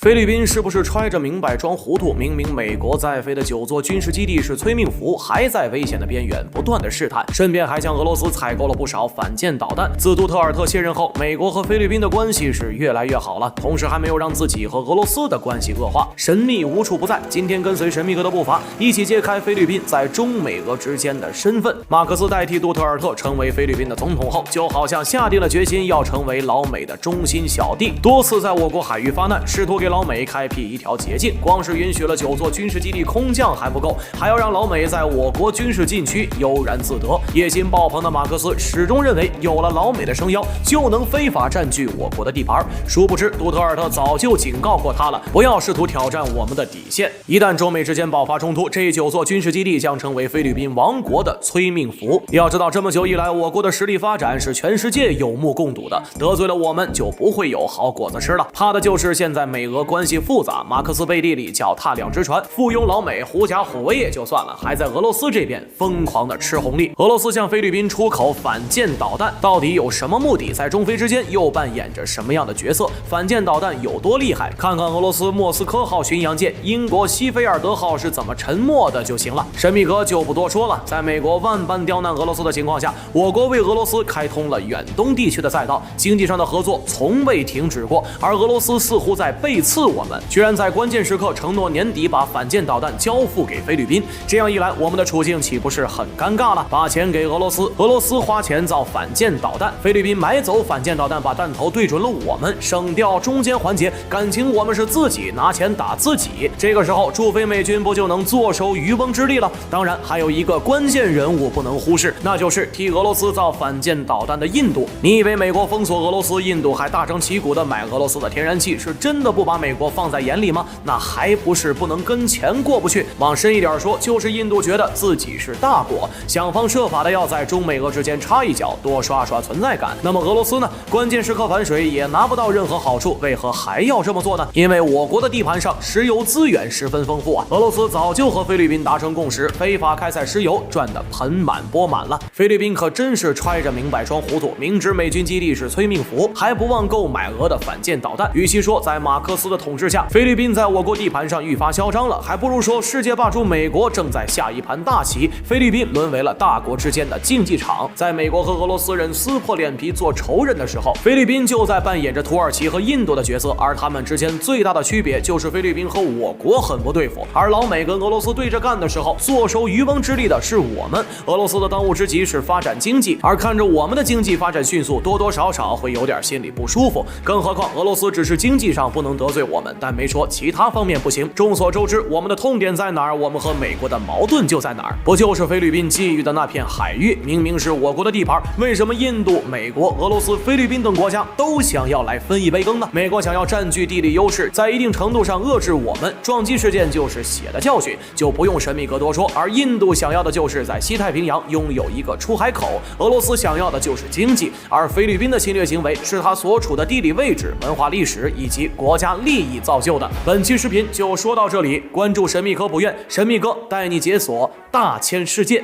菲律宾是不是揣着明白装糊涂？明明美国在飞的9座军事基地是催命符，还在危险的边缘不断的试探，顺便还向俄罗斯采购了不少反舰导弹。自杜特尔特卸任后，美国和菲律宾的关系是越来越好了，同时还没有让自己和俄罗斯的关系恶化。神秘无处不在，今天跟随神秘哥的步伐，一起揭开菲律宾在中美俄之间的身份。马克思代替杜特尔特成为菲律宾的总统后，就好像下定了决心要成为老美的忠心小弟，多次在我国海域发难，试图给老美开辟一条捷径。光是允许了9座军事基地空降还不够，还要让老美在我国军事禁区悠然自得。野心爆棚的马克思始终认为，有了老美的撑腰，就能非法占据我国的地盘。殊不知，杜特尔特早就警告过他了，不要试图挑战我们的底线。一旦中美之间爆发冲突，这9座军事基地将成为菲律宾亡国的催命符。要知道，这么久以来，我国的实力发展是全世界有目共睹的，得罪了我们就不会有好果子吃了。怕的就是现在美俄关系复杂，马克思背地里脚踏2只船，附庸老美，狐假虎威也就算了，还在俄罗斯这边疯狂的吃红利。俄罗斯向菲律宾出口反舰导弹，到底有什么目的？在中菲之间又扮演着什么样的角色？反舰导弹有多厉害？看看俄罗斯莫斯科号巡洋舰、英国西菲尔德号是怎么沉没的就行了。神秘哥就不多说了，在美国万般刁难俄罗斯的情况下，我国为俄罗斯开通了远东地区的赛道，经济上的合作从未停止过，而俄罗斯似乎在背刺我们，居然在关键时刻承诺年底把反舰导弹交付给菲律宾。这样一来，我们的处境岂不是很尴尬了？把钱给俄罗斯，俄罗斯花钱造反舰导弹，菲律宾买走反舰导弹，把弹头对准了我们，省掉中间环节，感情我们是自己拿钱打自己。这个时候，驻菲美军不就能坐收渔翁之利了？当然，还有一个关键人物不能忽视，那就是替俄罗斯造反舰导弹的印度。你以为美国封锁俄罗斯，印度还大张旗鼓的买俄罗斯的天然气，是真的不把美国放在眼里吗？那还不是不能跟钱过不去。往深一点说，就是印度觉得自己是大国，想方设法的要在中美俄之间插一脚，多刷刷存在感。那么俄罗斯呢？关键时刻反水也拿不到任何好处，为何还要这么做呢？因为我国的地盘上石油资源十分丰富啊，俄罗斯早就和菲律宾达成共识，非法开采石油赚得盆满钵满了。菲律宾可真是揣着明白装糊涂，明知美军基地是催命符，还不忘购买俄的反舰导弹。与其说在马克思的统治下，菲律宾在我国地盘上愈发嚣张了，还不如说世界霸主美国正在下一盘大棋，菲律宾沦为了大国之间的竞技场。在美国和俄罗斯人撕破脸皮做仇人的时候，菲律宾就在扮演着土耳其和印度的角色，而他们之间最大的区别就是菲律宾和我国很不对付，而老美跟俄罗斯对着干的时候，坐收渔翁之利的是我们。俄罗斯的当务之急是发展经济，而看着我们的经济发展迅速，多多少少会有点心里不舒服。更何况俄罗斯只是经济上不能得罪我们，但没说其他方面不行。众所周知，我们的痛点在哪儿？我们和美国的矛盾就在哪儿？不就是菲律宾觊觎的那片海域？明明是我国的地盘，为什么印度、美国、俄罗斯、菲律宾等国家都想要来分一杯羹呢？美国想要占据地理优势，在一定程度上遏制我们，撞击事件就是血的教训，就不用神秘哥多说。而印度想要的就是在西太平洋拥有一个出海口，俄罗斯想要的就是经济，而菲律宾的侵略行为是他所处的地理位置、文化历史以及国家利益造就的。本期视频就说到这里，关注神秘科普院，神秘哥带你解锁大千世界。